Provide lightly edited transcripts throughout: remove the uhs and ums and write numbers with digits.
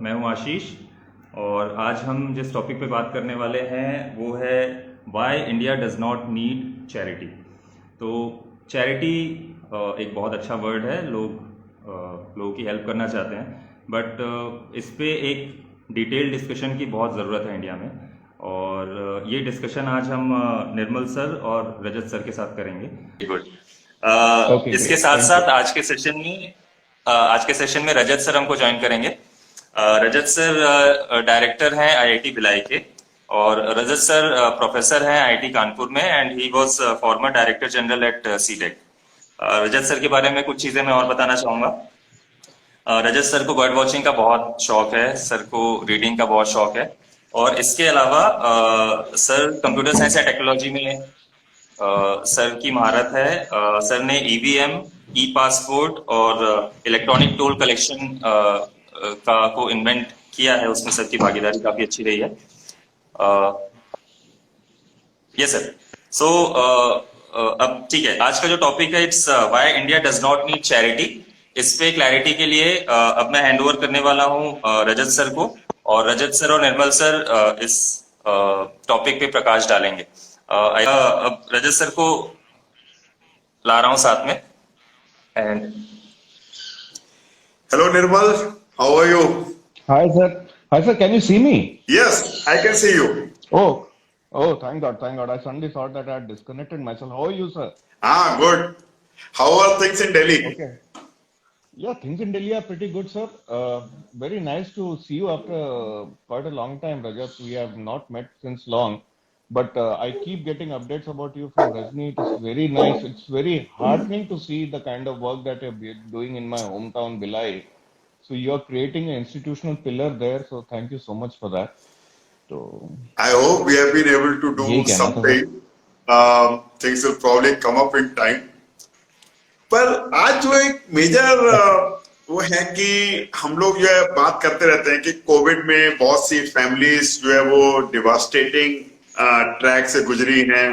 मैं हूं आशीष। और आज हम जिस टॉपिक पे बात करने वाले हैं वो है why India does not need charity. तो चैरिटी एक बहुत अच्छा वर्ड है, लोगों की हेल्प करना चाहते हैं, बट इस पे एक डिटेल डिस्कशन की बहुत ज़रूरत है इंडिया में। और ये डिस्कशन आज हम निर्मल सर और रजत सर के साथ करेंगे। गुड। Okay, इसके great. साथ Thank साथ you. आज के सेशन में रजत सर हमको ज्वाइन करेंगे। रजत सर डायरेक्टर हैं आईआईटी भिलाई के, और रजत सर प्रोफेसर हैं आईआईटी कानपुर में, and he was former director general at सीटेक। रजत सर के बारे में कुछ चीजें मैं और बताना चाहूंगा। रजत सर को बर्ड वॉचिंग का बहुत शौक है, सर को रीडिंग का बहुत शौक है, और इसके अलावा sir computer science and technology में सर की महारत है। सर ने ईवीएम, ई पासपोर्ट और इलेक्ट्रॉनिक टोल कलेक्शन का को इन्वेंट किया है, उसमें सर की भागीदारी काफी अच्छी रही है। Yes sir. सो अब ठीक है, आज का जो टॉपिक है it's why India does not need charity. इस पे क्लैरिटी के लिए अब मैं हैंड ओवर करने वाला हूँ रजत सर को, और रजत सर और निर्मल सर इस टॉपिक पे प्रकाश डालेंगे। अब रजत सर को ला रहा हूं साथ में। And Hello Nirmal, how are you? Hi, sir. Hi, sir. Can you see me? Yes, I can see you. Oh, thank God, thank God. I suddenly thought that I had disconnected myself. How are you, sir? Good. How are things in Delhi? Okay. Yeah, things in Delhi are pretty good, sir. Very nice to see you after quite a long time, Rajat. We have not met since long, but I keep getting updates about you from Rajni. It is very nice. It's very heartening to see the kind of work that you're doing in my hometown, Bhilai. So you're creating an institutional pillar there. So thank you so much for that. So I hope we have been able to do यही कहना था sir. something. Things will probably come up in time. पर आज जो एक major वो है कि हम लोग जो है बात करते रहते हैं कि कोविड में बहुत सी फैमिलीज जो है वो डिवास्टेटिंग ट्रैक से गुजरी हैं।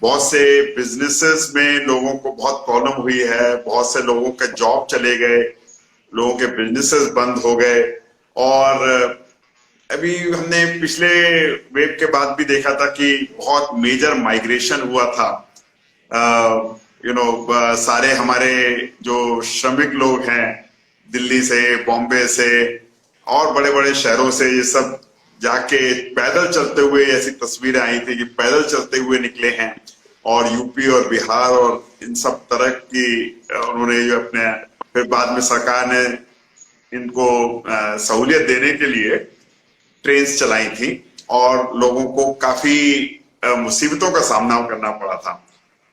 बहुत से बिजनेसेस में लोगों को बहुत प्रॉब्लम हुई है, बहुत से लोगों के जॉब चले गए, लोगों के बिजनेसेस बंद हो गए। और अभी हमने पिछले वेव के बाद भी देखा था कि बहुत मेजर माइग्रेशन हुआ था। सारे हमारे जो श्रमिक लोग हैं दिल्ली से, बॉम्बे से और बड़े बड़े शहरों से, ये सब जाके पैदल चलते हुए, ऐसी तस्वीरें आई थी कि पैदल चलते हुए निकले हैं, और यूपी और बिहार और इन सब तरह की उन्होंने जो अपने, फिर बाद में सरकार ने इनको सहूलियत देने के लिए ट्रेन चलाई थी, और लोगों को काफी मुसीबतों का सामना करना पड़ा था।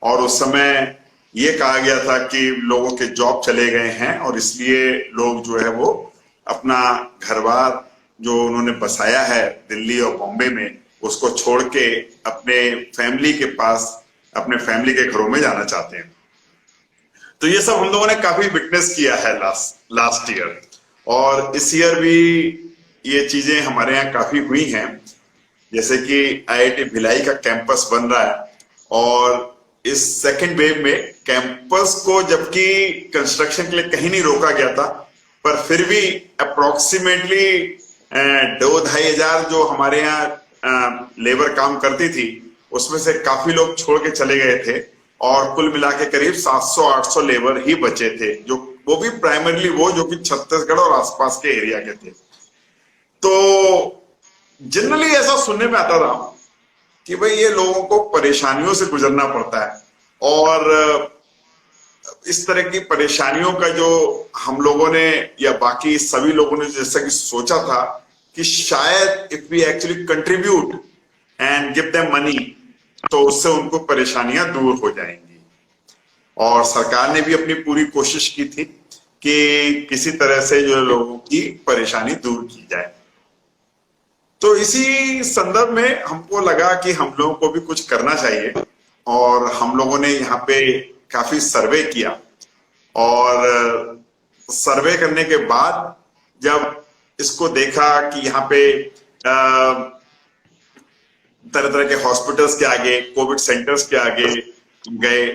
और उस समय ये कहा गया था कि लोगों के जॉब चले गए हैं, और इसलिए लोग जो है वो अपना घर-बार जो उन्होंने बसाया है दिल्ली और बॉम्बे में, उसको छोड़ के अपने फैमिली के पास, अपने फैमिली के घरों में जाना चाहते हैं। तो ये सब हम लोगों ने काफी विटनेस किया है लास्ट ईयर, और इस ईयर भी ये चीजें हमारे यहाँ काफी हुई हैं। जैसे कि आईआईटी भिलाई का कैंपस बन रहा है, और इस सेकेंड वेव में कैंपस को जबकि कंस्ट्रक्शन के लिए कहीं नहीं रोका गया था, पर फिर भी अप्रोक्सीमेटली 2-2.5 हजार जो हमारे यहाँ लेबर काम करती थी, उसमें से काफी लोग छोड़ के चले गए थे, और कुल मिला के करीब 700-800 लेबर ही बचे थे, जो वो भी प्राइमरली वो जो कि छत्तीसगढ़ और आसपास के एरिया के थे। तो जनरली ऐसा सुनने में आता था कि भाई ये लोगों को परेशानियों से गुजरना पड़ता है, और इस तरह की परेशानियों का जो हम लोगों ने या बाकी सभी लोगों ने जैसा कि सोचा था कि शायद if we actually contribute and give them money, तो उससे उनको परेशानियां दूर हो जाएंगी। और सरकार ने भी अपनी पूरी कोशिश की थी कि किसी तरह से जो लोगों की परेशानी दूर की जाए। तो इसी संदर्भ में हमको लगा कि हम लोगों को भी कुछ करना चाहिए, और हम लोगों ने यहाँ पे काफी सर्वे किया, और सर्वे करने के बाद जब इसको देखा कि यहाँ पे तरह तरह के हॉस्पिटल्स के आगे, कोविड सेंटर्स के आगे गए,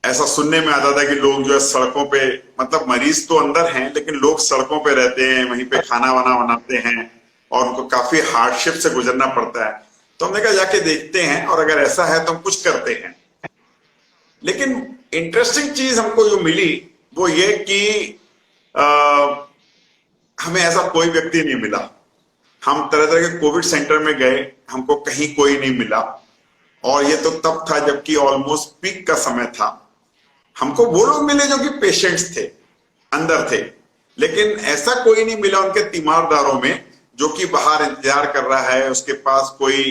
ऐसा सुनने में आता था कि लोग जो है सड़कों पे, मतलब मरीज तो अंदर हैं लेकिन लोग सड़कों पे रहते हैं, वहीं पे खाना वाना बनाते हैं और उनको काफी हार्डशिप से गुजरना पड़ता है। तो हमने कहा जाके देखते हैं और अगर ऐसा है तो हम कुछ करते हैं। लेकिन इंटरेस्टिंग चीज हमको जो मिली वो ये कि आ, हमें ऐसा कोई व्यक्ति नहीं मिला। हम तरह तरह के कोविड सेंटर में गए, हमको कहीं कोई नहीं मिला। और ये तो तब था जबकि ऑलमोस्ट पीक का समय था। हमको वो लोग मिले जो कि पेशेंट्स थे, अंदर थे, लेकिन ऐसा कोई नहीं मिला उनके तीमारदारों में जो कि बाहर इंतजार कर रहा है, उसके पास कोई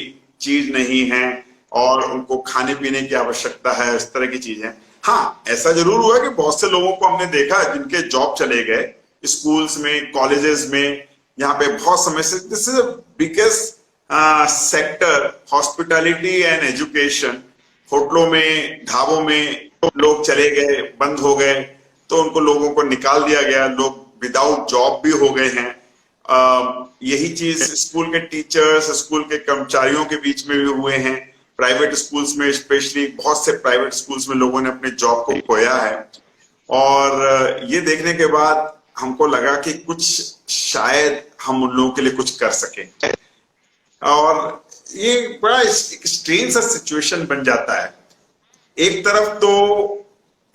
चीज नहीं है और उनको खाने पीने की आवश्यकता है, इस तरह की चीजें। हाँ, ऐसा जरूर हुआ कि बहुत से लोगों को हमने देखा जिनके जॉब चले गए, स्कूल्स में, कॉलेजेस में, यहाँ पे बहुत समय से। This is the biggest sector, hospitality and education. होटलों में, ढाबों में लोग चले गए, बंद हो गए, तो उनको लोगों को निकाल दिया गया, लोग विदाउट जॉब भी हो गए हैं। यही चीज स्कूल के टीचर्स, स्कूल के कर्मचारियों के बीच में भी हुए हैं। प्राइवेट स्कूल्स में, स्पेशली बहुत से प्राइवेट स्कूल्स में लोगों ने अपने जॉब को खोया है। और ये देखने के बाद हमको लगा कि कुछ शायद हम उन लोगों के लिए कुछ कर सकें। और ये बड़ा स्ट्रेंज सा सिचुएशन बन जाता है। एक तरफ तो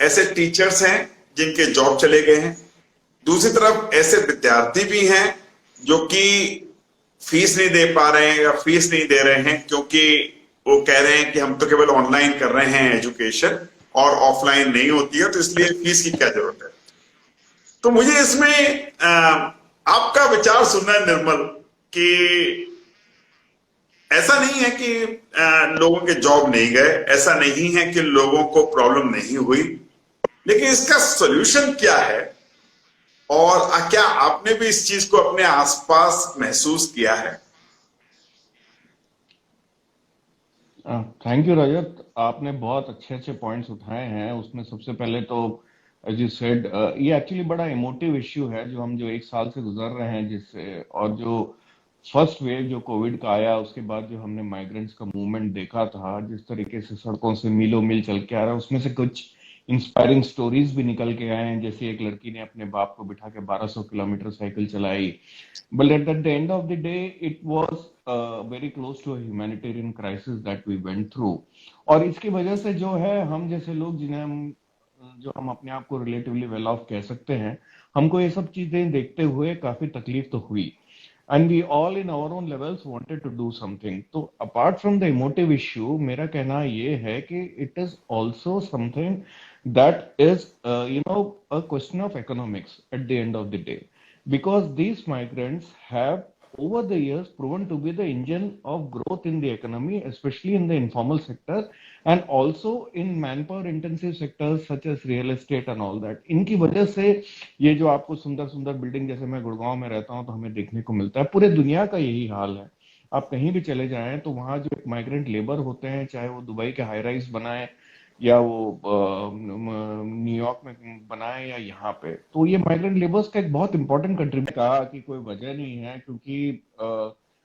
ऐसे टीचर्स हैं जिनके जॉब चले गए हैं, दूसरी तरफ ऐसे विद्यार्थी भी हैं जो कि फीस नहीं दे पा रहे हैं या फीस नहीं दे रहे हैं क्योंकि वो कह रहे हैं कि हम तो केवल ऑनलाइन कर रहे हैं एजुकेशन और ऑफलाइन नहीं होती है, तो इसलिए फीस की क्या जरूरत है। तो मुझे इसमें आपका विचार सुनना है निर्मल, कि ऐसा नहीं है कि लोगों के जॉब नहीं गए, ऐसा नहीं है कि लोगों को प्रॉब्लम नहीं हुई, लेकिन इसका सॉल्यूशन क्या है और क्या आपने भी इस चीज को अपने आसपास महसूस किया है? थैंक यू रजत, आपने बहुत अच्छे अच्छे पॉइंट्स उठाए हैं। उसमें सबसे पहले तो एज यू सेड, ये एक्चुअली बड़ा इमोटिव इश्यू है जो हम जो एक साल से गुजर रहे हैं, जिससे और जो फर्स्ट वेव जो कोविड का आया उसके बाद जो हमने माइग्रेंट्स का मूवमेंट देखा था, जिस तरीके से सड़कों से मीलों मील चल के आ रहा है, उसमें से कुछ इंस्पायरिंग स्टोरीज भी निकल के आए हैं। जैसे एक लड़की ने अपने बाप को बिठा के 1200 किलोमीटर साइकिल चलाई, but at the end of the day it was very close to a humanitarian crisis that we went through। और इसकी वजह से जो है, हम जैसे लोग जिन्हें हम अपने आप को रिलेटिवली वेल ऑफ कह सकते हैं, हमको ये सब चीजें देखते हुए काफी तकलीफ तो हुई। And we all in our own levels wanted to do something। तो apart from the emotive issue, मेरा कहना ये है कि it is also something that is a question of economics at the end of the day, because these migrants have over the years proven to be the engine of growth in the economy, especially in the informal sector and also in manpower intensive sectors such as real estate and all that। इनकी वजह से ये जो आपको सुंदर सुंदर building, जैसे मैं गुड़गांव में रहता हूं तो हमें देखने को मिलता है, पूरे दुनिया का यही हाल है। आप कहीं भी चले जाएं तो वहां जो माइग्रेंट लेबर होते हैं, चाहे वो दुबई के हाई राइज बनाए या वो न्यूयॉर्क में बनाए या यहाँ पे, तो ये माइग्रेंट लेबर्स का एक बहुत इंपॉर्टेंट कंट्रीब्यूशन। कहा कि कोई वजह नहीं है क्योंकि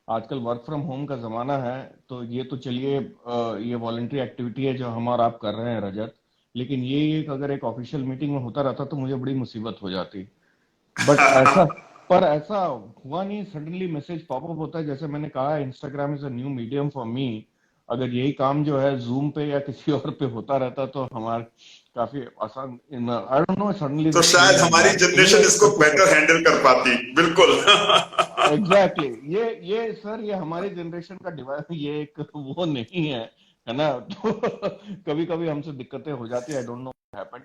आजकल वर्क फ्रॉम होम का जमाना है, तो ये तो चलिए ये वॉलंटरी एक्टिविटी है जो हम और आप कर रहे हैं रजत, लेकिन ये एक अगर एक ऑफिशियल मीटिंग में होता रहता तो मुझे बड़ी मुसीबत हो जाती। पर ऐसा हुआ नहीं। सडनली मैसेज पॉपअप होता है, जैसे मैंने कहा, Instagram is a new medium for me. अगर यही काम जो है जूम पे या किसी और पे होता रहता तो हमारा काफी आसान, आई डोंट नो, सडनली तो शायद हमारी जनरेशन इसको बेटर हैंडल कर पाती। बिल्कुल। एग्जैक्टली ये सर, ये हमारी जनरेशन का डिवाइस, ये एक वो नहीं है ना। तो कभी कभी हमसे दिक्कतें हो जाती है, I don't know what happened.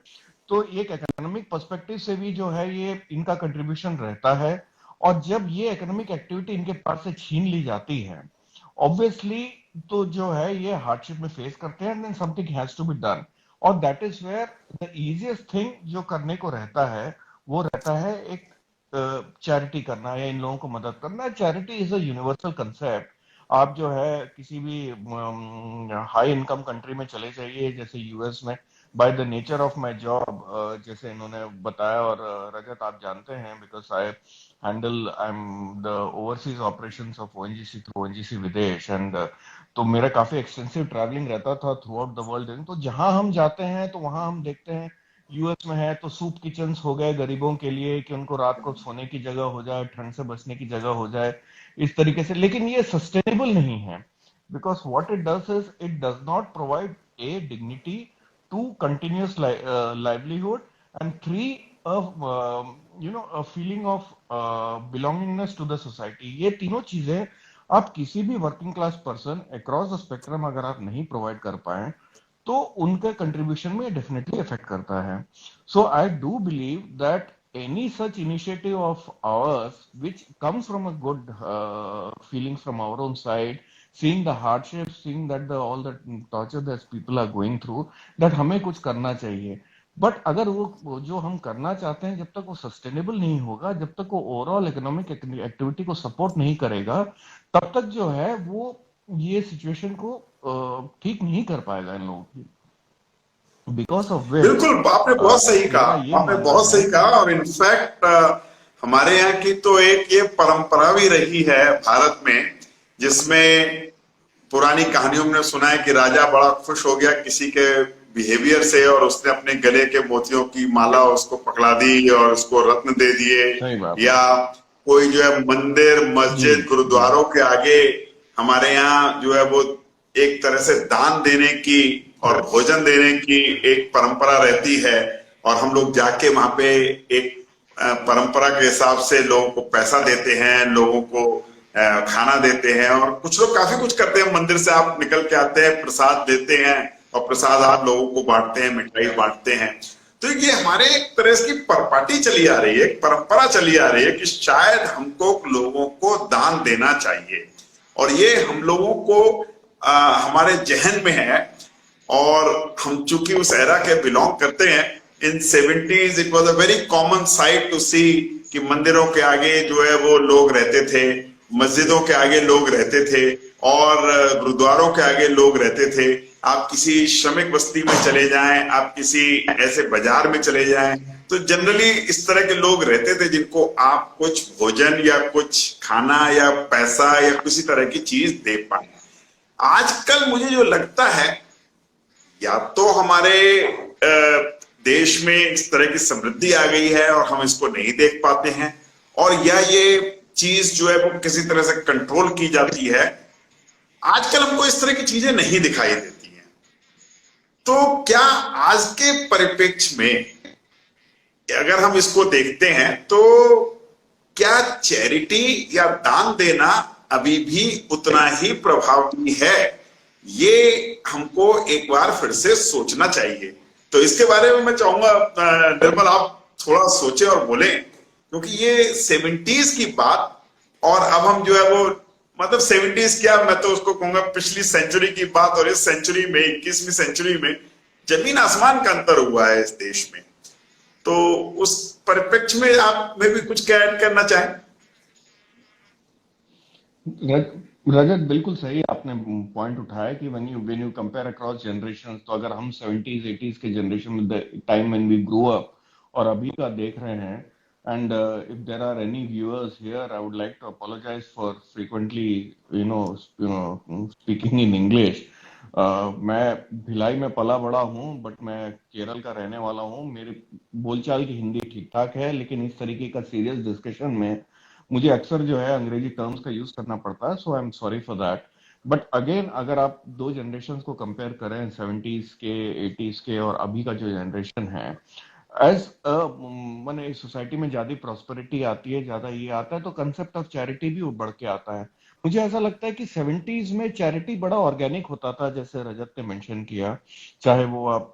तो एक इकोनॉमिक पर्सपेक्टिव से भी जो है ये इनका कंट्रीब्यूशन रहता है। और जब ये इकोनॉमिक एक्टिविटी इनके पास से छीन ली जाती है, ऑब्वियसली तो जो है ये हार्डशिप में फेस करते हैं, and then something has to be done. और that is where the easiest thing जो करने को रहता है वो रहता है एक चैरिटी करना या इन लोगों को मदद करना। Charity is a universal concept. आप जो है किसी भी हाई इनकम कंट्री में चले जाइए, जैसे यूएस में, by the nature of my job, जैसे इन्होंने बताया, और रजत आप जानते हैं, because I am the overseas operations of ONGC through ONGC विदेश, एंड तो मेरा काफी एक्सटेंसिव ट्रैवलिंग रहता था थ्रू आउट द वर्ल्ड। तो जहां हम जाते हैं तो वहां हम देखते हैं, यूएस में है तो सूप किचन्स हो गए गरीबों के लिए कि उनको रात को सोने की जगह हो जाए, ठंड से बचने की जगह हो जाए, इस तरीके से। लेकिन ये सस्टेनेबल नहीं है, because what it does is it does not provide a dignity, two continuous livelihood, and three a feeling of belongingness to the society। ये तीनों चीजें आप किसी भी working class person across the spectrum अगर आप नहीं प्रोवाइड कर पाए तो उनके कंट्रीब्यूशन में डेफिनेटली इफेक्ट करता है। So I do believe that any such initiative of ours which comes from a good feelings from our own side, seeing the hardships, seeing that all the torture that people are going through, that हमें कुछ करना चाहिए। But अगर वो जो हम करना चाहते हैं जब तक वो सस्टेनेबल नहीं होगा, जब तक वो ओवरऑल इकोनॉमिक एक्टिविटी को सपोर्ट नहीं करेगा, तब तक जो है वो ये सिचुएशन को ठीक नहीं कर पाएगा इन लोगों की, बिकॉज ऑफ विच बिल्कुल, आपने बहुत सही कहा, मेरा ये आपने मानना बहुत है। सही कहा। और इनफैक्ट हमारे यहाँ की तो एक ये परंपरा भी रही है भारत में, जिसमें पुरानी कहानियों में सुना है कि राजा बड़ा खुश हो गया किसी के बिहेवियर से, और उसने अपने गले के मोतियों की माला उसको पकड़ा दी और उसको रत्न दे दिए। सही बात है। या कोई जो है मंदिर, जी मस्जिद, जी गुरुद्वारों के आगे हमारे यहाँ जो है वो एक तरह से दान देने की और भोजन देने की एक परंपरा रहती है, और हम लोग जाके वहां पे एक परंपरा के हिसाब से लोगों को पैसा देते हैं, लोगों को खाना देते हैं, और कुछ लोग काफी कुछ करते हैं। मंदिर से आप निकल के आते हैं, प्रसाद देते हैं, और प्रसाद आप लोगों को बांटते हैं, मिठाई बांटते हैं। तो ये हमारे एक तरह की परपाटी चली आ रही है, एक परंपरा चली आ रही है कि शायद हमको लोगों को दान देना चाहिए, और ये हम लोगों को हमारे जहन में है। और हम चूंकि उस एरा के बिलोंग करते हैं, in 70s it was a very common sight to see कि मंदिरों के आगे जो है वो लोग रहते थे, मस्जिदों के आगे लोग रहते थे, और गुरुद्वारों के आगे लोग रहते थे। आप किसी श्रमिक बस्ती में चले जाएं, आप किसी ऐसे बाजार में चले जाएं, तो जनरली इस तरह के लोग रहते थे जिनको आप कुछ भोजन या कुछ खाना या पैसा या किसी तरह की चीज दे पाए। आजकल मुझे जो लगता है, या तो हमारे देश में इस तरह की समृद्धि आ गई है और हम इसको नहीं देख पाते हैं, और या ये चीज जो है वो किसी तरह से कंट्रोल की जाती है। आजकल हमको इस तरह की चीजें नहीं दिखाई देती हैं। तो क्या आज के परिप्रेक्ष्य में अगर हम इसको देखते हैं तो क्या चैरिटी या दान देना अभी भी उतना ही प्रभावी है? ये हमको एक बार फिर से सोचना चाहिए। तो इसके बारे में मैं चाहूंगा निर्मल आप थोड़ा सोचे और बोले, क्योंकि ये 70s की बात, और अब हम जो है वो मतलब 70s क्या, मैं तो उसको कहूंगा पिछली सेंचुरी की बात, और इस सेंचुरी में 21वीं सेंचुरी में जमीन आसमान का अंतर हुआ है इस देश में। तो उस परिप्रेक्ष्य में आप में भी कुछ क्या ऐड करना चाहें? रजत बिल्कुल सही आपने पॉइंट उठाया कि when you compare across generations, तो अगर हम 70s 80s के जनरेशन में the time when we grow up और अभी का देख रहे हैं, and if there are any viewers here, I would like to apologize for frequently speaking in English. मैं भिलाई में पला बड़ा हूँ, बट मैं केरल का रहने वाला हूँ। मेरी बोलचाल की हिंदी ठीक ठाक है, लेकिन इस तरीके का सीरियस डिस्कशन में मुझे अक्सर जो है अंग्रेजी टर्म्स का यूज करना पड़ता है, so I am sorry for that. But again, अगर आप दो जनरेशन को कंपेयर करें, 70s के 80s के और अभी का जो जनरेशन है, एज मैंने सोसाइटी में ज्यादा प्रॉस्पेरिटी आती है, ज्यादा ये आता है, तो कंसेप्ट ऑफ चैरिटी भी बढ़ के आता है। मुझे ऐसा लगता है कि 70s में चैरिटी बड़ा ऑर्गेनिक होता था, जैसे रजत ने मेंशन किया, चाहे वो आप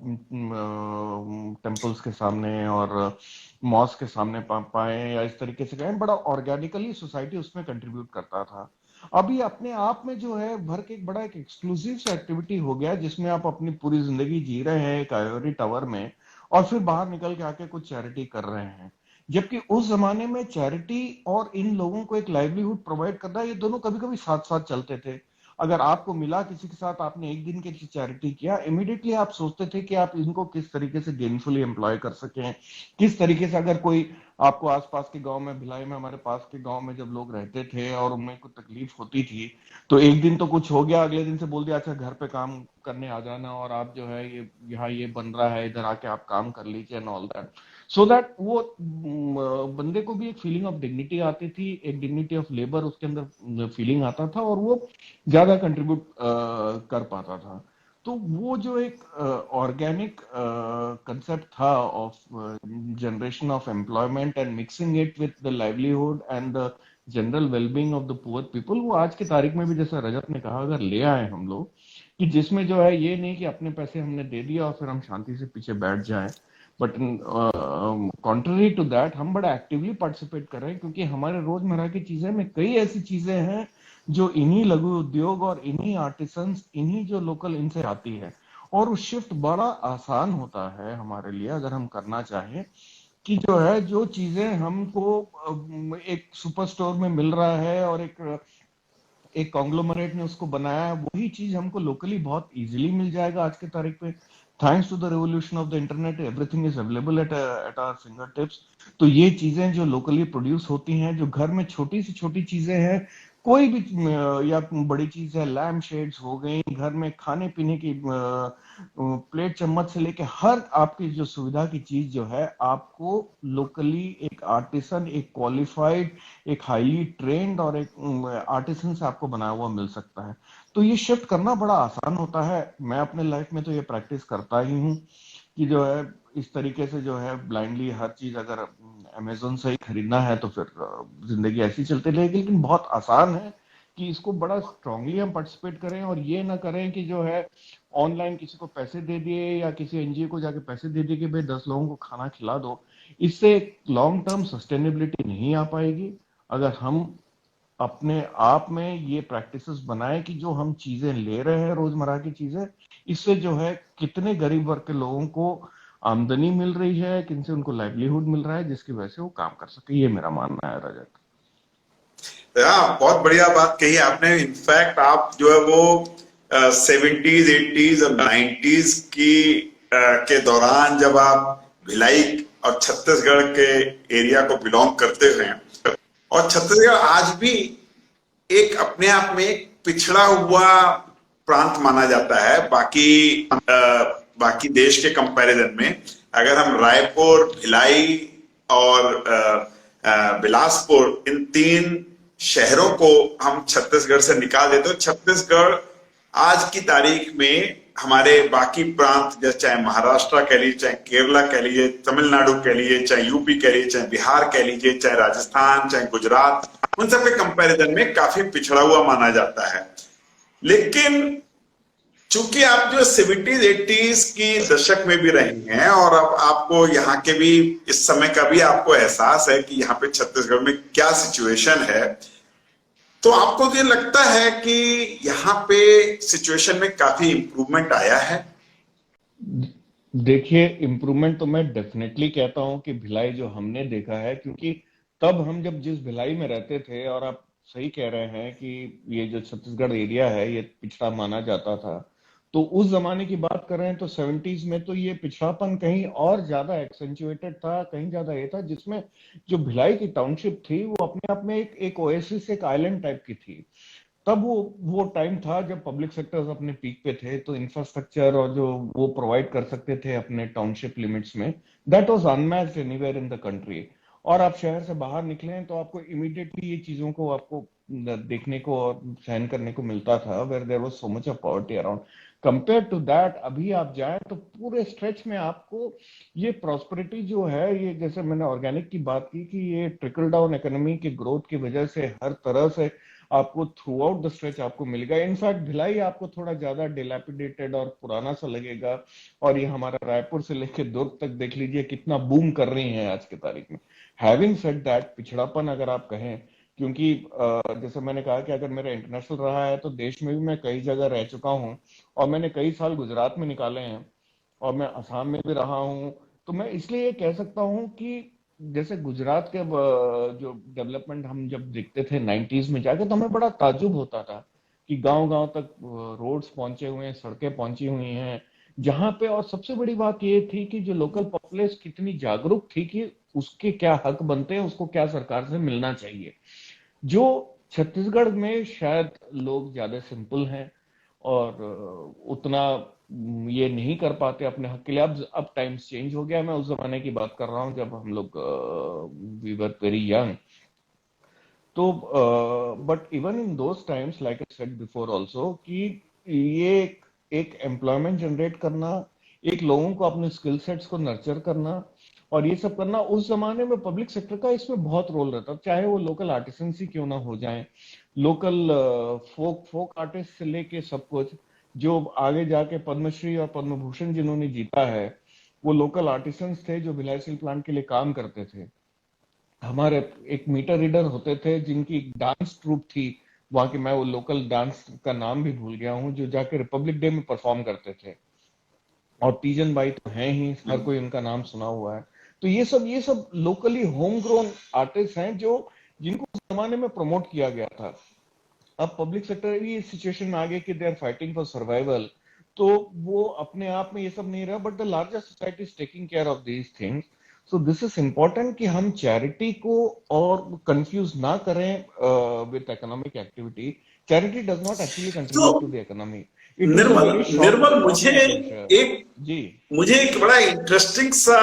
टेम्पल्स के सामने और मॉस्क के सामने पाए या इस तरीके से कहें, बड़ा ऑर्गेनिकली सोसाइटी उसमें कंट्रीब्यूट करता था। अभी अपने आप में जो है भर के एक बड़ा एक एक्सक्लूसिव एक्टिविटी हो गया, जिसमें आप अपनी पूरी जिंदगी जी रहे हैं एक आइवरी टावर में, और फिर बाहर निकल के आके कुछ चैरिटी कर रहे हैं। जबकि उस जमाने में चैरिटी और इन लोगों को एक लाइवलीहुड प्रोवाइड करना, ये दोनों कभी कभी साथ साथ चलते थे। अगर आपको मिला किसी के साथ, आपने एक दिन के लिए चैरिटी किया, इमिडिएटली आप सोचते थे कि आप इनको किस तरीके से गेनफुली एम्प्लॉय कर सकें, किस तरीके से, अगर कोई आपको आसपास के गांव में, भिलाई में, हमारे पास के गांव में जब लोग रहते थे और उनमें कुछ तकलीफ होती थी, तो एक दिन तो कुछ हो गया, अगले दिन से बोल दिया अच्छा घर पे काम करने आ जाना, और आप जो है ये यहाँ ये बन रहा है, इधर आके आप काम कर लीजिए and all that, so that वो बंदे को भी एक फीलिंग ऑफ डिग्निटी आती थी, एक डिग्निटी ऑफ लेबर उसके अंदर फीलिंग आता था, और वो ज्यादा कंट्रीब्यूट कर पाता था। तो वो जो एक ऑर्गेनिक कंसेप्ट था of generation of employment and mixing it with the livelihood and the general wellbeing of the poor people, वो आज की तारीख में भी, जैसा रजत ने कहा, अगर ले आए हम लोग, कि जिसमें जो है ये नहीं कि अपने पैसे हमने दे दिया और फिर हम शांति से पीछे बैठ जाएं, बट कॉन्ट्ररी टू दैट हम बड़ा एक्टिवली पार्टिसिपेट कर रहे हैं, क्योंकि हमारे रोजमर्रा की चीजें में कई ऐसी चीजें हैं जो इन्हीं लघु उद्योग और इन्हीं आर्टिसंस, इन्हीं जो लोकल, इनसे आती है, और वो शिफ्ट बड़ा आसान होता है हमारे लिए अगर हम करना चाहें, कि जो है जो चीजें हमको एक सुपर स्टोर में मिल रहा है और एक कॉन्ग्लोमरेट ने उसको बनाया है, वही चीज हमको लोकली बहुत इजीली मिल जाएगा आज के तारीख पे, thanks to the revolution of the internet, everything is available at our finger tips. तो ये चीजें जो लोकली प्रोड्यूस होती हैं, जो घर में छोटी से छोटी चीजें हैं, कोई भी या बड़ी चीज है, लैम्प शेड्स हो गई, घर में खाने पीने की प्लेट चम्मच से लेके हर आपकी जो सुविधा की चीज जो है, आपको लोकली एक आर्टिसन, एक क्वालिफाइड, एक हाईली ट्रेन्ड और एक आर्टिसन से आपको बनाया हुआ मिल सकता है। तो ये शिफ्ट करना बड़ा आसान होता है। मैं अपने लाइफ में तो ये प्रैक्टिस करता ही हूँ कि जो है इस तरीके से जो है ब्लाइंडली हर चीज अगर अमेजोन से ही खरीदना है तो फिर जिंदगी ऐसी चलती रहेगी, लेकिन बहुत आसान है कि इसको बड़ा स्ट्रांगली हम पार्टिसिपेट करें, और ये ना करें कि जो है ऑनलाइन किसी को पैसे दे दिए या किसी एनजीओ को जाके पैसे दे दिए कि भाई 10 लोगों को खाना खिला दो। इससे लॉन्ग टर्म सस्टेनेबिलिटी नहीं आ पाएगी। अगर हम अपने आप में ये प्रैक्टिसेस बनाए कि जो हम चीजें ले रहे हैं, रोजमर्रा की चीजें, इससे जो है कितने गरीब वर्ग के लोगों को आमदनी मिल रही है, किनसे उनको लाइवलीहुड मिल रहा है, जिसकी वजह से वो काम कर सके। ये मेरा मानना है रजत। बहुत बढ़िया बात कही आपने। इनफैक्ट आप जो है वो 70s 80s और 90s के दौरान जब आप भिलाई और छत्तीसगढ़ के एरिया को बिलोंग करते हैं, और छत्तीसगढ़ आज भी एक अपने आप में एक पिछड़ा हुआ प्रांत माना जाता है बाकी देश के कंपैरिजन में। अगर हम रायपुर, भिलाई और बिलासपुर, इन 3 शहरों को हम छत्तीसगढ़ से निकाल देते, तो छत्तीसगढ़ आज की तारीख में हमारे बाकी प्रांत, जैसे चाहे महाराष्ट्र कह लीजिए, चाहे केरला कह लीजिए, तमिलनाडु कह लीजिए, चाहे यूपी कह लीजिए, चाहे बिहार कह लीजिए, चाहे राजस्थान, चाहे गुजरात, उन सब के कंपैरिजन में काफी पिछड़ा हुआ माना जाता है। लेकिन चूंकि आप जो 70s 80s की दशक में भी रही हैं और अब आपको यहाँ के भी इस समय का भी आपको एहसास है कि यहाँ पे छत्तीसगढ़ में क्या सिचुएशन है, तो आपको ये लगता है कि यहाँ पे सिचुएशन में काफी इंप्रूवमेंट आया है? देखिए, इम्प्रूवमेंट तो मैं डेफिनेटली कहता हूं कि भिलाई जो हमने देखा है, क्योंकि तब हम जब जिस भिलाई में रहते थे, और आप सही कह रहे हैं कि ये जो छत्तीसगढ़ एरिया है ये पिछड़ा माना जाता था, तो उस जमाने की बात कर रहे हैं तो 70s में तो ये पिछड़ापन कहीं और ज्यादा एक्सेंचुएटेड था, कहीं ज्यादा ये था, जिसमें जो भिलाई की टाउनशिप थी वो अपने आप में एक ओएसिस, एक आइलैंड टाइप की थी। तब वो टाइम था जब पब्लिक सेक्टर्स अपने पीक पे थे, तो इंफ्रास्ट्रक्चर और जो वो प्रोवाइड कर सकते थे अपने टाउनशिप लिमिट्स में, that was unmatched anywhere in the country. और आप शहर से बाहर निकले तो आपको इमीडिएटली ये चीजों को आपको देखने को और सहन करने को मिलता था, where there was so much of poverty around. Compare to that अभी आप जाएं तो पूरे स्ट्रेच में आपको ये प्रॉस्पेरिटी जो है, ये जैसे मैंने ऑर्गेनिक की बात की कि ये ट्रिकल डाउन इकोनॉमी की ग्रोथ की वजह से हर तरह से आपको थ्रू आउट द स्ट्रेच आपको मिलेगा। इनफैक्ट भिलाई आपको थोड़ा ज्यादा डिलैपिडेटेड और पुराना सा लगेगा, और ये हमारा रायपुर से लेकर दुर्ग तक देख लीजिए कितना बूम कर रही है आज की तारीख में। हैविंग सेड दैट, पिछड़ापन अगर आप कहें, क्योंकि जैसे मैंने कहा कि अगर मेरा इंटरनेशनल रहा है तो देश में भी मैं कई जगह रह चुका हूँ, और मैंने कई साल गुजरात में निकाले हैं, और मैं असम में भी रहा हूँ। तो मैं इसलिए ये कह सकता हूँ कि जैसे गुजरात के जो डेवलपमेंट हम जब देखते थे 90s में जाके, तो हमें बड़ा ताज्जुब होता था कि गांव गांव तक रोड्स पहुंचे हुए हैं, सड़कें पहुंची हुई हैं, जहां पे, और सबसे बड़ी बात ये थी कि जो लोकल पॉपुलेस कितनी जागरूक थी कि उसके क्या हक बनते हैं, उसको क्या सरकार से मिलना चाहिए। जो छत्तीसगढ़ में शायद लोग ज्यादा सिंपल हैं और उतना ये नहीं कर पाते अपने हक के लिए। अब टाइम्स चेंज हो गया, मैं उस जमाने की बात कर रहा हूँ जब हम लोग वी वर वेरी यंग। तो but even in those times, like I said before also, कि ये एक एम्प्लॉयमेंट जनरेट करना, एक लोगों को अपने स्किल सेट्स को नर्चर करना और ये सब करना, उस जमाने में पब्लिक सेक्टर का इसमें बहुत रोल रहता, चाहे वो लोकल आर्टिसंस ही क्यों ना हो जाए, लोकल फोक आर्टिस्ट से लेके सब कुछ। जो आगे जाके पद्मश्री और पद्म भूषण जिन्होंने जीता है, वो लोकल आर्टिसंस थे जो भिलाई स्टील प्लांट के लिए काम करते थे। हमारे एक मीटर रीडर होते थे जिनकी डांस ट्रूप थी वहां की, मैं वो लोकल डांस का नाम भी भूल गया हूँ, जो जाके रिपब्लिक डे में परफॉर्म करते थे। और तीजन बाई तो हैं ही, हर कोई उनका नाम सुना हुआ है। तो ये सब लोकली होम ग्रोन आर्टिस्ट हैं जो जिनको उस जमाने में प्रमोट किया गया था। अब पब्लिक सेक्टर भी इस सिचुएशन में आ गए कि they are fighting for survival, तो वो अपने आप में ये सब नहीं रहा, but the larger society is taking care of these things. So this is important कि हम चैरिटी को और कंफ्यूज ना करें with economic activity. Charity does not actually तो contribute to the economy, it is a normal very normal short मुझे term measure. एक जी मुझे एक बड़ा इंटरेस्टिंग सा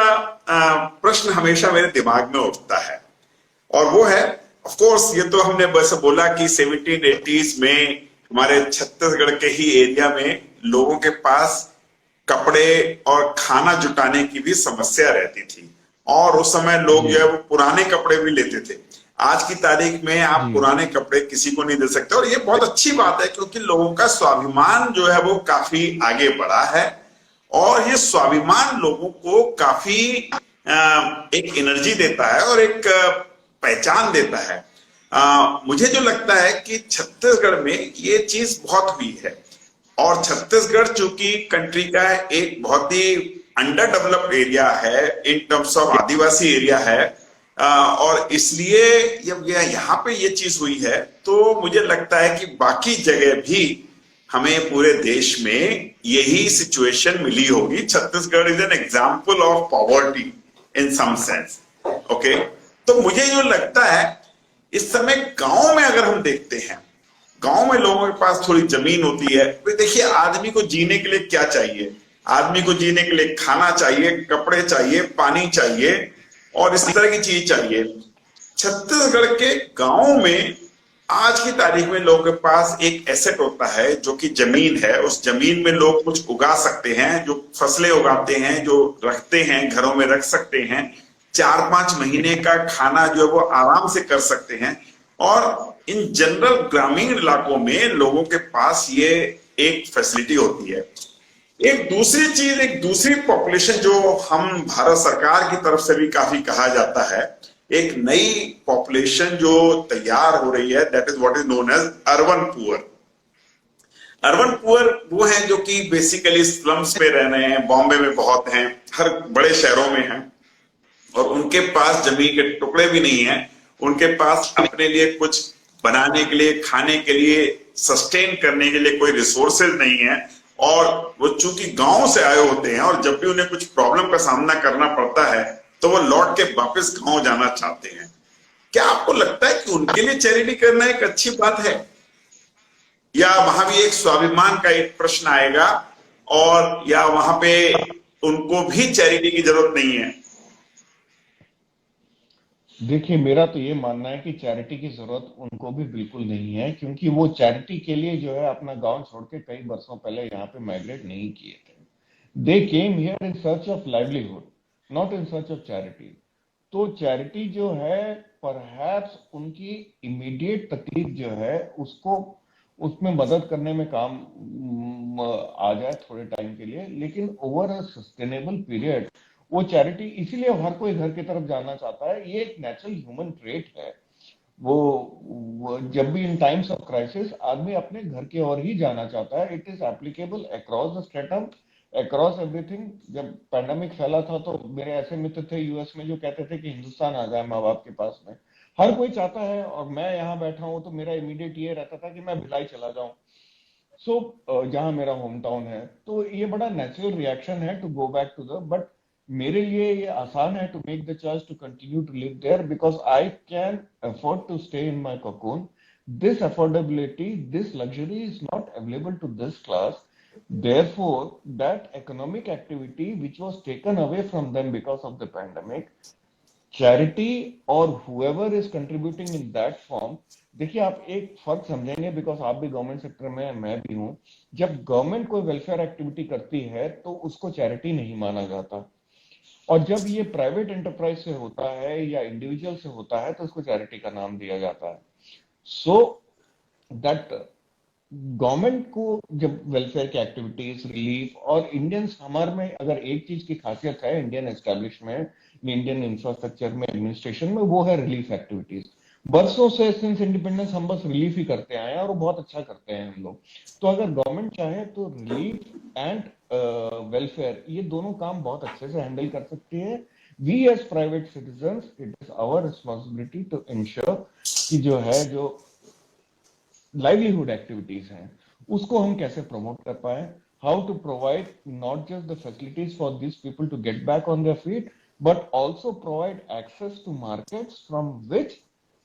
प्रश्न हमेशा मेरे दिमाग में उठता है, और वो है, ऑफ कोर्स ये तो हमने बस बोला कि 1780s में हमारे छत्तीसगढ़ के ही एरिया में लोगों के पास कपड़े और खाना जुटाने की भी समस्या रहती थी, और उस समय लोग जी जो है वो पुराने कपड़े भी लेते थे। आज की तारीख में आप जी पुराने कपड़े किसी को नहीं दे सकते, और ये बहुत अच्छी बात है क्योंकि लोगों का स्वाभिमान जो है वो काफी आगे बढ़ा है, और ये स्वाभिमान लोगों को काफी एक एनर्जी देता है और एक पहचान देता है। मुझे जो लगता है कि छत्तीसगढ़ में ये चीज बहुत हुई है, और छत्तीसगढ़ चूंकि कंट्री का एक बहुत ही अंडर डेवलप्ड एरिया है in terms of Adivasi area है, और इसलिए जब यहाँ पे ये चीज हुई है तो मुझे लगता है कि बाकी जगह भी हमें पूरे देश में यही सिचुएशन मिली होगी। Chhattisgarh is an example of poverty in some sense. Okay, तो मुझे जो लगता है इस समय गांव में अगर हम देखते हैं, गांव में लोगों के पास थोड़ी जमीन होती है, तो देखिए आदमी को जीने के लिए क्या चाहिए? आदमी को जीने के लिए खाना चाहिए, कपड़े चाहिए, पानी चाहिए और इस तरह की चीज चाहिए। छत्तीसगढ़ के गांव में आज की तारीख में लोगों के पास एक एसेट होता है जो कि जमीन है। उस जमीन में लोग कुछ उगा सकते हैं, जो फसलें उगाते हैं, जो रखते हैं, घरों में रख सकते हैं, 4-5 महीने का खाना जो है वो आराम से कर सकते हैं। और इन जनरल ग्रामीण इलाकों में लोगों के पास ये एक फैसिलिटी होती है। एक दूसरी चीज, एक दूसरी पॉपुलेशन जो हम भारत सरकार की तरफ से भी काफी कहा जाता है, एक नई पॉपुलेशन जो तैयार हो रही है, that is what is known as urban poor. Urban poor वो हैं जो कि बेसिकली स्लम्स में रह रहे हैं, बॉम्बे में बहुत हैं, हर बड़े शहरों में हैं, और उनके पास जमीन के टुकड़े भी नहीं है, उनके पास अपने लिए कुछ बनाने के लिए, खाने के लिए, सस्टेन करने के लिए कोई रिसोर्सेज नहीं है, और वो चूंकि गांव से आए होते हैं और जब भी उन्हें कुछ प्रॉब्लम का सामना करना पड़ता है तो वो लौट के वापस गांव जाना चाहते हैं। क्या आपको लगता है कि उनके लिए चैरिटी करना एक अच्छी बात है, या वहां भी एक स्वाभिमान का एक प्रश्न आएगा, और या वहां पे उनको भी चैरिटी की जरूरत नहीं है? देखिए, मेरा तो ये मानना है कि चैरिटी की जरूरत उनको भी बिल्कुल नहीं है, क्योंकि वो चैरिटी के लिए जो है अपना गांव छोड़ के कई वर्षों पहले यहाँ पे माइग्रेट नहीं किए थे। They came here in search of livelihood, not in search of charity. तो चैरिटी जो है परहैप्स उनकी इमीडिएट तकलीफ जो है उसको, उसमें मदद करने में काम आ जाए थोड़े टाइम के लिए, लेकिन ओवर अ सस्टेनेबल पीरियड वो चैरिटी, इसीलिए हर कोई घर की तरफ जाना चाहता है। ये एक नेचुरल ह्यूमन ट्रेट है। वो जब भी इन टाइम्स ऑफ क्राइसिस आदमी अपने घर की ओर ही जाना चाहता है। It is applicable across the stratum, across everything. जब पैंडेमिक फैला था तो मेरे ऐसे मित्र थे यूएस में जो कहते थे कि हिंदुस्तान आ जाए माँ बाप के पास में, हर कोई चाहता है, और मैं यहाँ बैठा हूँ तो मेरा इमीडिएट ये रहता था कि मैं भिलाई चला जाऊं, सो जहाँ मेरा होम टाउन है, तो ये बड़ा नेचुरल रिएक्शन है to go back to the, but मेरे लिए ये आसान है to make the choice to continue to live there because I can afford to stay in my cocoon. This affordability, this luxury is not available to this class. Therefore, that economic activity which was taken away from them because of the pandemic, charity or whoever is contributing in that form, देखिए आप एक फर्क समझेंगे because आप भी government sector में, मैं भी हूं, जब गवर्नमेंट कोई वेलफेयर एक्टिविटी करती है तो उसको चैरिटी नहीं माना जाता, और जब ये प्राइवेट एंटरप्राइज से होता है या इंडिविजुअल से होता है तो उसको चैरिटी का नाम दिया जाता है. सो दैट गवर्नमेंट को जब वेलफेयर की एक्टिविटीज, रिलीफ, और इंडियंस हमारे में अगर एक चीज की खासियत है इंडियन एस्टेब्लिशमेंट, इंडियन इंफ्रास्ट्रक्चर में, एडमिनिस्ट्रेशन में, वो है रिलीफ एक्टिविटीज. बरसों से सिंस इंडिपेंडेंस हम बस रिलीफ ही करते आए हैं और वो बहुत अच्छा करते हैं हम लोग. तो अगर गवर्नमेंट चाहे तो रिलीफ एंड वेलफेयर, ये दोनों काम बहुत अच्छे से हैंडल कर सकती है. We as private citizens, it is our responsibility to ensure कि जो है, जो लाइवलीहुड एक्टिविटीज हैं, उसको हम कैसे प्रमोट कर पाए, how to provide not just the facilities for this people to get back on their feet, but also provide access to markets from which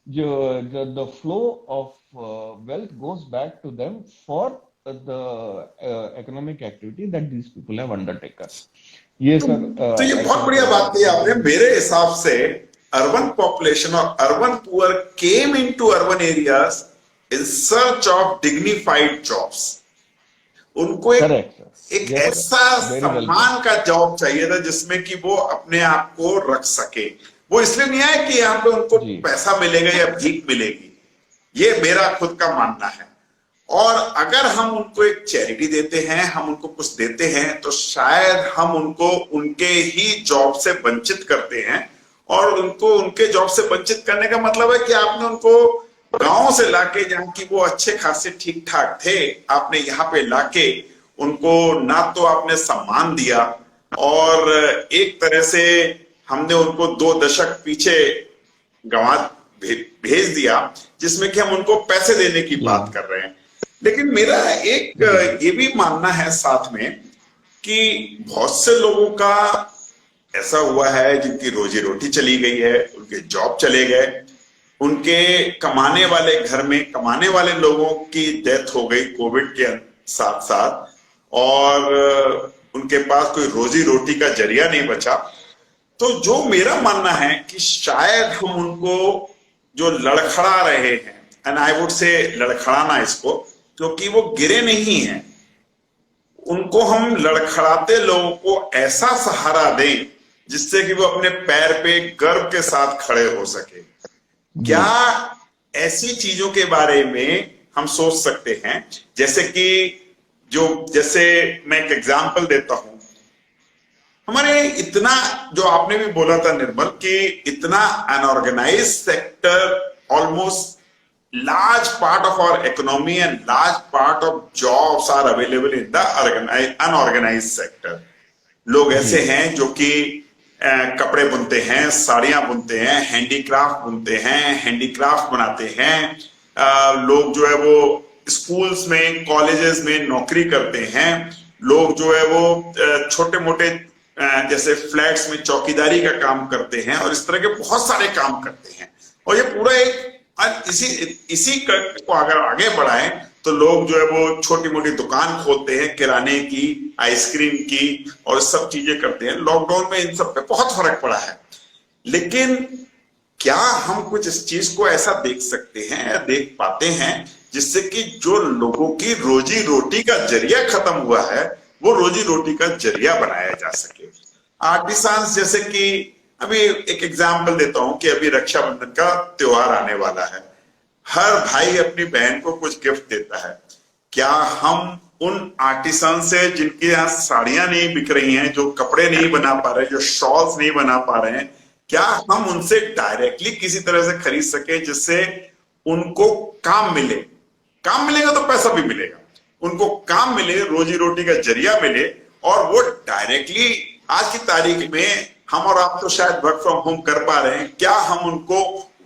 the flow of wealth goes back to them for the economic activity that these people have undertaken. ये sir, तो ये बहुत बढ़िया बात कही आपने. मेरे हिसाब से अर्बन पॉपुलेशन और urban poor came into urban areas in search of dignified jobs. उनको एक ऐसा सम्मान का जॉब चाहिए था जिसमें कि वो अपने आप को रख सके. वो इसलिए नहीं आया कि यहाँ पे उनको पैसा मिलेगा या भीख मिलेगी. ये मेरा खुद का मानना है. और अगर हम उनको एक चैरिटी देते हैं, हम उनको कुछ देते हैं, तो शायद हम उनको उनके ही जॉब से वंचित करते हैं. और उनको उनके जॉब से वंचित करने का मतलब है कि आपने उनको गांव से लाके, जहां की वो अच्छे खासे ठीक ठाक थे, आपने यहाँ पे लाके उनको ना तो आपने सम्मान दिया, और एक तरह से हमने उनको 2 दशक पीछे गंवा भेज दिया, जिसमें कि हम उनको पैसे देने की बात कर रहे हैं. लेकिन मेरा एक ये भी मानना है साथ में कि बहुत से लोगों का ऐसा हुआ है जिनकी रोजी रोटी चली गई है, उनके जॉब चले गए, उनके कमाने वाले घर में कमाने वाले लोगों की डेथ हो गई कोविड के साथ साथ, और उनके पास कोई रोजी रोटी का जरिया नहीं बचा. तो जो मेरा मानना है कि शायद हम उनको जो लड़खड़ा रहे हैं, एंड आई वुड से लड़खड़ाना इसको, क्योंकि वो गिरे नहीं हैं, उनको हम लड़खड़ाते लोगों को ऐसा सहारा दें जिससे कि वो अपने पैर पे गर्व के साथ खड़े हो सके. क्या ऐसी चीजों के बारे में हम सोच सकते हैं? जैसे मैं एक एग्जांपल देता हूं. हमारे इतना, जो आपने भी बोला था निर्मल, कि इतना unorganised sector, almost large part of our economy and large part of jobs are available in the unorganized sector. लोग ऐसे हैं जो कि कपड़े बुनते हैं, साड़ियां बुनते हैं, हैंडीक्राफ्ट बुनते हैं, हैंडीक्राफ्ट बनाते हैं. लोग जो है वो स्कूल्स में, कॉलेजेस में नौकरी करते हैं. लोग जो है वो छोटे मोटे जैसे फ्लैट्स में चौकीदारी का काम करते हैं, और इस तरह के बहुत सारे काम करते हैं. और ये पूरा एक इसी को अगर आगे बढ़ाएं तो लोग जो है वो छोटी मोटी दुकान खोलते हैं, किराने की, आइसक्रीम की, और सब चीजें करते हैं. लॉकडाउन में इन सब पे बहुत फर्क पड़ा है. लेकिन क्या हम कुछ इस चीज को ऐसा देख सकते हैं या देख पाते हैं जिससे कि जो लोगों की रोजी रोटी का जरिया खत्म हुआ है, वो रोजी रोटी का जरिया बनाया जा सके? आर्टिसांस, जैसे कि अभी एक एग्जाम्पल देता हूं कि अभी रक्षाबंधन का त्योहार आने वाला है. हर भाई अपनी बहन को कुछ गिफ्ट देता है. क्या हम उन आर्टिसन से, जिनके यहाँ साड़ियां नहीं बिक रही हैं, जो कपड़े नहीं बना पा रहे, जो शॉल्स नहीं बना पा रहे हैं, क्या हम उनसे डायरेक्टली किसी तरह से खरीद सके जिससे उनको काम मिले? काम मिलेगा तो पैसा भी मिलेगा, उनको काम मिले, रोजी रोटी का जरिया मिले, और वो डायरेक्टली, आज की तारीख में हम और आप तो शायद वर्क फ्रॉम होम कर पा रहे हैं, क्या हम उनको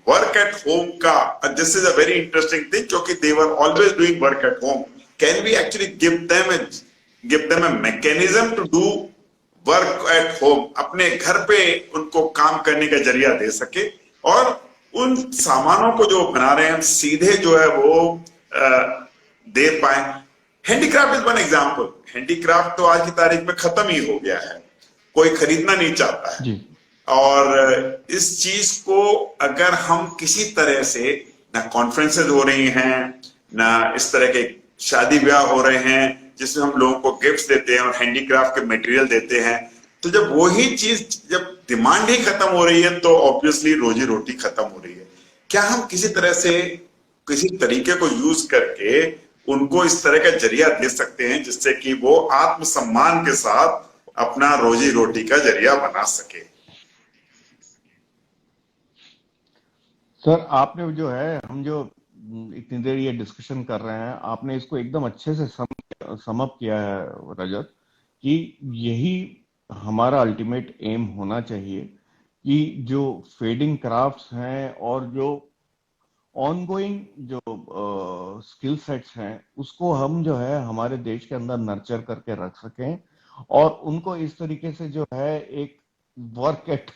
वर्क एट होम का, this is a very interesting thing, क्योंकि they were always doing work at home, can we actually give them a mechanism to do work at home, अपने घर पे उनको काम करने का जरिया दे सके, और उन सामानों को जो बना रहे हैं हम सीधे जो है वो दे पाए। Handicraft is one example. Handicraft तो आज की तारीख में खत्म ही हो गया है, कोई खरीदना नहीं चाहता है। जी। और इस चीज को अगर हम किसी तरह से, ना कॉन्फ्रेंसेज हो रही हैं, ना इस तरह के शादी ब्याह हो रहे हैं जिसमें हम लोगों को गिफ्ट्स देते हैं और हैंडीक्राफ्ट के मटेरियल देते हैं, तो जब वही चीज, जब डिमांड ही खत्म हो रही है तो ऑब्वियसली रोजी रोटी खत्म हो रही है। क्या हम किसी तरह से, किसी तरीके को यूज करके उनको इस तरह का जरिया दे सकते हैं जिससे कि वो आत्मसम्मान के साथ अपना रोजी रोटी का जरिया बना सके? सर, आपने जो है, हम जो इतनी देर ये डिस्कशन कर रहे हैं, आपने इसको एकदम अच्छे से सम अप किया है रजत, कि यही हमारा अल्टीमेट एम होना चाहिए कि जो फेडिंग क्राफ्ट्स हैं और जो ऑनगोइंग जो स्किल सेट्स हैं उसको हम जो है हमारे देश के अंदर नर्चर करके रख सकें, और उनको इस तरीके से जो है एक वर्क एट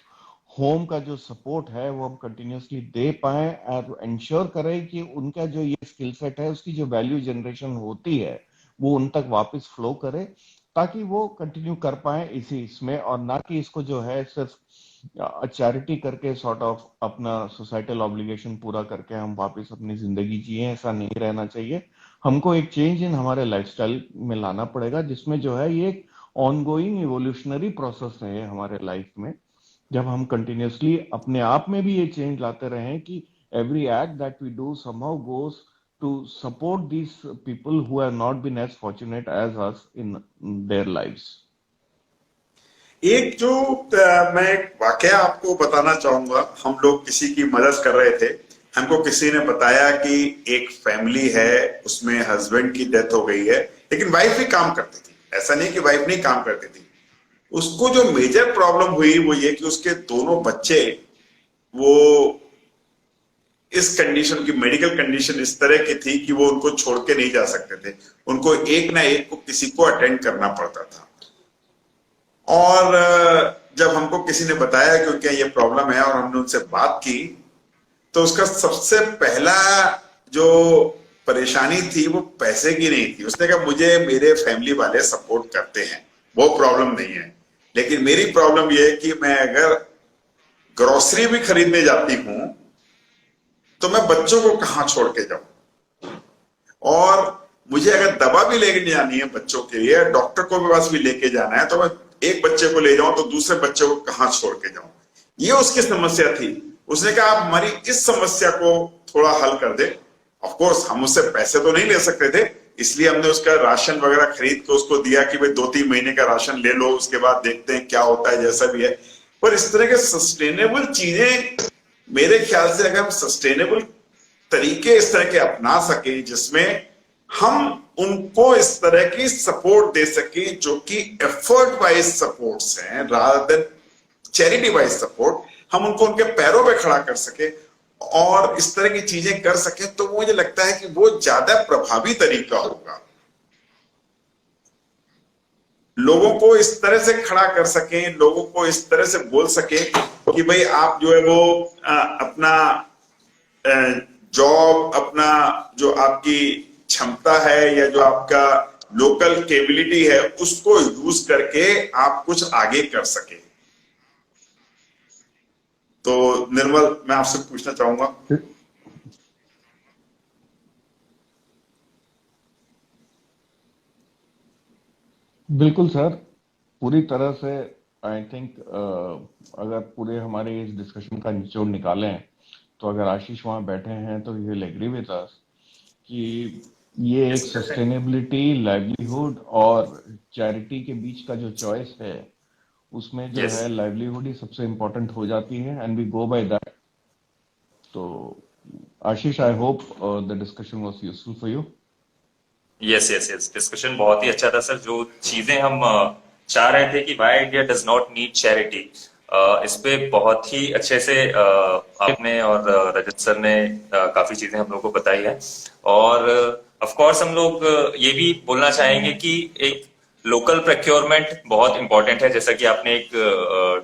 होम का जो सपोर्ट है वो हम कंटिन्यूसली दे पाएं, और इंश्योर करें कि उनका जो ये स्किल सेट है उसकी जो वैल्यू जनरेशन होती है वो उन तक वापस फ्लो करे, ताकि वो कंटिन्यू कर पाए इसी इसमें, और ना कि इसको जो है सिर्फ चैरिटी करके सॉर्ट ऑफ अपना सोसाइटल ऑब्लिगेशन पूरा करके हम वापस अपनी जिंदगी जिए। ऐसा नहीं रहना चाहिए। हमको एक चेंज इन हमारे लाइफस्टाइल में लाना पड़ेगा, जिसमें जो है ये ऑनगोइंग इवोल्यूशनरी प्रोसेस है हमारे लाइफ में, जब हम कंटिन्यूसली अपने आप में भी ये चेंज लाते रहें कि every act that we do somehow goes to support these people who have not been as fortunate as us in their lives. एक जो मैं एक वाकया आपको बताना चाहूंगा। हम लोग किसी की मदद कर रहे थे, हमको किसी ने बताया कि एक फैमिली है, उसमें हस्बैंड की डेथ हो गई है, लेकिन वाइफ भी काम करती थी। ऐसा नहीं कि वाइफ नहीं काम करती थी। उसको जो मेजर प्रॉब्लम हुई वो ये कि उसके दोनों बच्चे, वो इस कंडीशन की, मेडिकल कंडीशन इस तरह की थी कि वो उनको छोड़ के नहीं जा सकते थे, उनको एक ना एक को किसी को अटेंड करना पड़ता था। और जब हमको किसी ने बताया कि क्या ये प्रॉब्लम है और हमने उनसे बात की, तो उसका सबसे पहला जो परेशानी थी वो पैसे की नहीं थी। उसने कहा मुझे मेरे फैमिली वाले सपोर्ट करते हैं, वो प्रॉब्लम नहीं है, लेकिन मेरी प्रॉब्लम ये है कि मैं अगर ग्रोसरी भी खरीदने जाती हूं तो मैं बच्चों को कहां छोड़ के जाऊं, और मुझे अगर दवा भी लेके जानी है बच्चों के लिए, डॉक्टर को भी पास भी लेके जाना है, तो मैं एक बच्चे को ले जाऊं तो दूसरे बच्चे को कहां छोड़ के जाऊं। ये उसकी समस्या थी। उसने कहा आप हमारी इस समस्या को थोड़ा हल कर दे। ऑफ कोर्स हम उससे पैसे तो नहीं ले सकते थे, इसलिए हमने उसका राशन वगैरह खरीद के उसको दिया कि भाई 2-3 महीने का राशन ले लो, उसके बाद देखते हैं क्या होता है, जैसा भी है। पर इस तरह के सस्टेनेबल चीजें, मेरे ख्याल से अगर हम सस्टेनेबल तरीके इस तरह के अपना सके जिसमें हम उनको इस तरह की सपोर्ट दे सके जो कि एफर्ट वाइज सपोर्ट्स हैं rather than charity wise support, हम उनको उनके पैरों पे खड़ा कर सके और इस तरह की चीजें कर सके, तो मुझे लगता है कि वो ज्यादा प्रभावी तरीका होगा। लोगों को इस तरह से खड़ा कर सकें, लोगों को इस तरह से बोल सके कि भाई आप जो है वो अपना जॉब, अपना जो आपकी क्षमता है या जो आपका लोकल केबिलिटी है उसको यूज करके आप कुछ आगे कर सके। तो निर्मल, मैं आपसे पूछना चाहूंगा। बिल्कुल सर, पूरी तरह से आई थिंक अगर पूरे हमारे इस डिस्कशन का निचोड़ निकालें तो अगर आशीष वहां बैठे हैं तो he will agree with us कि ये एक सस्टेनेबिलिटी, लाइवलीहुड और चैरिटी के बीच का जो चॉइस है उसमें जो है लाइवलीहुड ही सबसे इंपॉर्टेंट हो जाती है, and we go by that. तो Ashish, I hope the discussion was useful for you. Yes yes yes, discussion बहुत ही अच्छा था सर। जो चीजें हम चाह रहे थे कि why India does not need charity, इस पे बहुत ही अच्छे से आपने और रजत सर ने काफी चीजें हम लोग को बताई है। और ऑफ कोर्स हम लोग ये भी बोलना चाहेंगे कि एक लोकल प्रोक्योरमेंट बहुत इंपॉर्टेंट है, जैसा कि आपने एक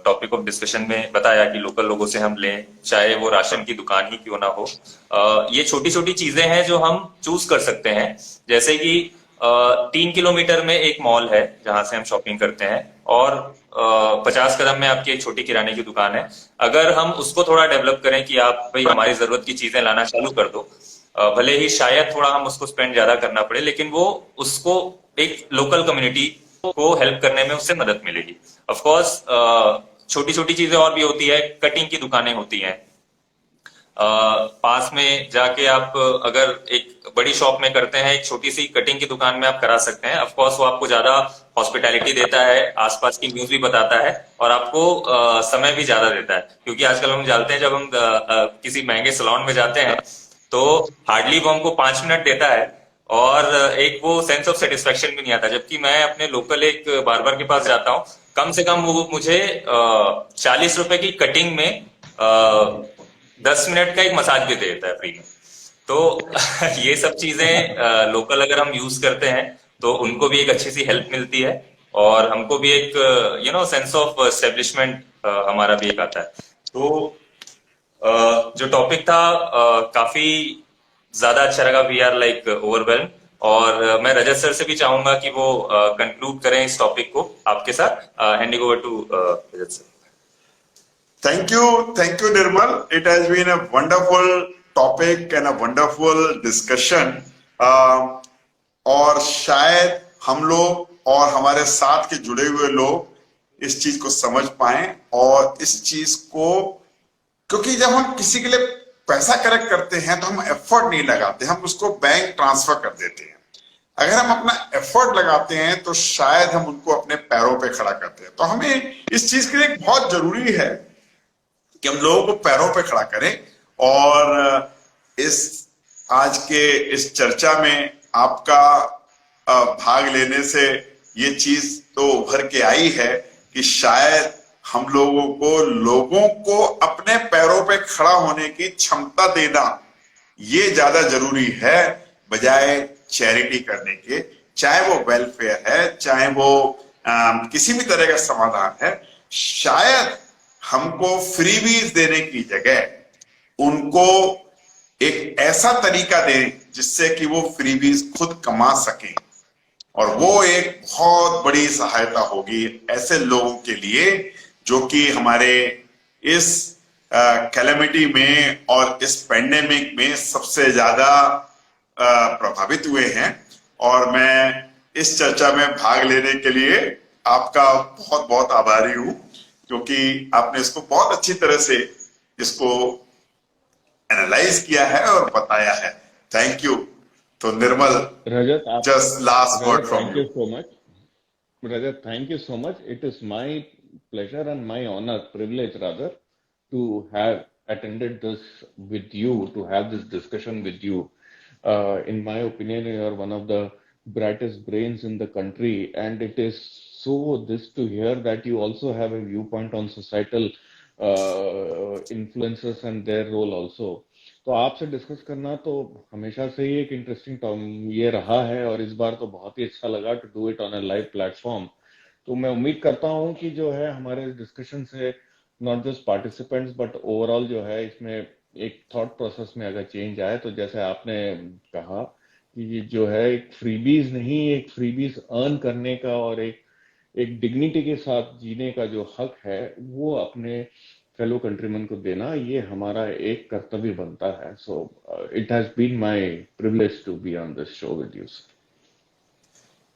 टॉपिक ऑफ डिस्कशन में बताया कि लोकल लोगों से हम लें, चाहे वो राशन की दुकान ही क्यों ना हो। ये छोटी छोटी चीजें हैं जो हम चूज कर सकते हैं, जैसे कि 3 किलोमीटर में एक मॉल है जहां से हम शॉपिंग करते हैं, और 50 कदम में आपकी एक छोटी किराने की दुकान है। अगर हम उसको थोड़ा डेवलप करें कि आप भाई हमारी जरूरत की चीजें लाना चालू कर दो, भले ही शायद थोड़ा हम उसको स्पेंड ज्यादा करना पड़े, लेकिन वो उसको एक लोकल कम्युनिटी को हेल्प करने में उससे मदद मिलेगी। ऑफ कोर्स छोटी छोटी चीजें और भी होती है, कटिंग की दुकानें होती हैं, पास में जाके आप अगर एक बड़ी शॉप में करते हैं, एक छोटी सी कटिंग की दुकान में आप करा सकते हैं। ऑफ कोर्स वो आपको ज्यादा हॉस्पिटैलिटी देता है, आसपास की न्यूज भी बताता है, और आपको समय भी ज्यादा देता है, क्योंकि आजकल हम जानते हैं जब हम किसी महंगे सैलून में जाते हैं तो हार्डली वो हमको 5 मिनट देता है, और एक वो सेंस ऑफ सेटिस्फेक्शन भी नहीं आता। जबकि मैं अपने लोकल एक बार्बर के पास जाता हूँ, कम से कम वो मुझे 40 रुपए की कटिंग में 10 मिनट का एक मसाज भी दे देता है फ्री में। तो ये सब चीजें लोकल अगर हम यूज करते हैं तो उनको भी एक अच्छी सी हेल्प मिलती है, और हमको भी एक सेंस ऑफ एस्टेब्लिशमेंट हमारा भी एक आता है। तो जो टॉपिक था काफी ज्यादा अच्छा लगा। वी आर लाइक ओवरवेल्म, और मैं रजत सर से भी चाहूंगा कि वो कंक्लूड करें इस टॉपिक को आपके साथ। Handing over to Rajat sir. Thank you, Nirmal. It has been a wonderful topic and a wonderful discussion. और शायद हम लोग और हमारे साथ के जुड़े हुए लोग इस चीज को समझ पाए, और इस चीज को, क्योंकि जब हम किसी के लिए पैसा कलेक्ट करते हैं तो हम एफर्ट नहीं लगाते, हम उसको बैंक ट्रांसफर कर देते हैं। अगर हम अपना एफर्ट लगाते हैं तो शायद हम उनको अपने पैरों पे खड़ा करते हैं। तो हमें इस चीज के लिए बहुत जरूरी है कि हम लोगों को पैरों पे खड़ा करें। और इस आज के इस चर्चा में आपका भाग लेने से ये चीज तो उभर के आई है कि शायद हम लोगों को अपने पैरों पे खड़ा होने की क्षमता देना ये ज्यादा जरूरी है, बजाय चैरिटी करने के। चाहे वो वेलफेयर है, चाहे वो किसी भी तरह का समाधान है, शायद हमको फ्रीबीज देने की जगह उनको एक ऐसा तरीका दें जिससे कि वो फ्रीबीज खुद कमा सकें, और वो एक बहुत बड़ी सहायता होगी ऐसे लोगों के लिए जो कि हमारे इस कैलेमिटी में और इस पेंडेमिक में सबसे ज्यादा प्रभावित हुए हैं। और मैं इस चर्चा में भाग लेने के लिए आपका बहुत बहुत आभारी हूं, क्योंकि आपने इसको बहुत अच्छी तरह से इसको एनालाइज किया है और बताया है। Thank you. तो निर्मल, Rajat, just last word from thank you. you so much. Rajat, thank you so much. It is my pleasure and my honor, privilege rather, to have attended this with you, to have this discussion with you. In my opinion, you are one of the brightest brains in the country, and it is so this to hear that you also have a viewpoint on societal influences and their role also. तो आपसे discuss करना तो हमेशा से ही एक interesting ये रहा है, और इस बार तो बहुत ही अच्छा लगा to do it on a live platform. तो मैं उम्मीद करता हूँ कि जो है हमारे डिस्कशन से not just participants but overall जो है इसमें एक थॉट प्रोसेस में अगर चेंज आए, तो जैसे आपने कहा कि जो है एक फ्रीबीज नहीं, एक फ्रीबीज अर्न करने का और एक डिग्निटी के साथ जीने का जो हक है वो अपने फेलो कंट्रीमैन को देना, ये हमारा एक कर्तव्य बनता है। So it has been my privilege to be on this show with you.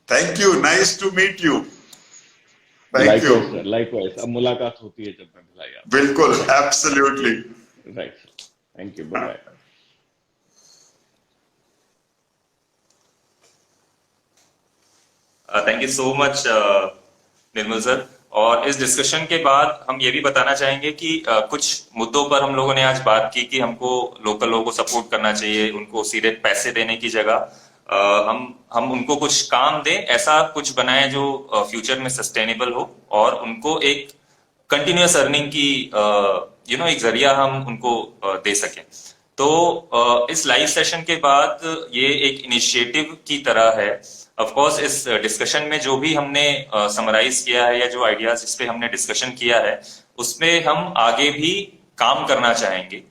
Thank you, nice to meet you. Thank you. Likewise, अब मुलाकात होती है जब मैं बुलाया। बिल्कुल, absolutely. Right, thank you, bye bye. Thank you so much Nirmal sir. और इस डिस्कशन के बाद हम ये भी बताना चाहेंगे कि कुछ मुद्दों पर हम लोगों ने आज बात की कि हमको लोकल लोगों को सपोर्ट करना चाहिए, उनको सीधे पैसे देने की जगह हम उनको कुछ काम दें, ऐसा कुछ बनाएं जो फ्यूचर में सस्टेनेबल हो, और उनको एक कंटिन्यूअस अर्निंग की एक जरिया हम उनको दे सकें। तो इस लाइव सेशन के बाद ये एक इनिशिएटिव की तरह है। ऑफ कोर्स इस डिस्कशन में जो भी हमने समराइज किया है या जो आइडियाज इस पे हमने डिस्कशन किया है उसमें हम आगे भी काम करना चाहेंगे।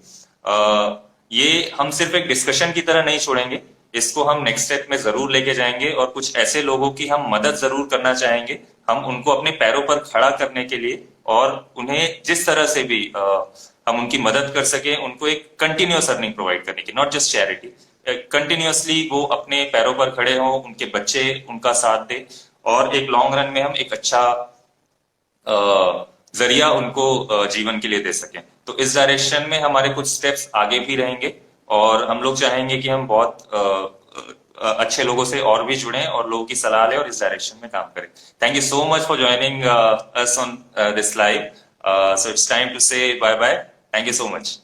ये हम सिर्फ एक डिस्कशन की तरह नहीं छोड़ेंगे, इसको हम नेक्स्ट स्टेप में जरूर लेके जाएंगे और कुछ ऐसे लोगों की हम मदद जरूर करना चाहेंगे, हम उनको अपने पैरों पर खड़ा करने के लिए और उन्हें जिस तरह से भी हम उनकी मदद कर सके, उनको एक कंटिन्यूअस अर्निंग प्रोवाइड करने की, नॉट जस्ट चैरिटी, कंटिन्यूअसली वो अपने पैरों पर खड़े हों, उनके बच्चे उनका साथ दे और एक लॉन्ग रन में हम एक अच्छा जरिया उनको जीवन के लिए दे सकें। तो इस डायरेक्शन में हमारे कुछ स्टेप्स आगे भी रहेंगे और हम लोग चाहेंगे कि हम बहुत अच्छे लोगों से और भी जुड़ें और लोगों की सलाह लें और इस डायरेक्शन में काम करें। Thank you so much for joining us on this live. So it's time to say bye bye. Thank you so much.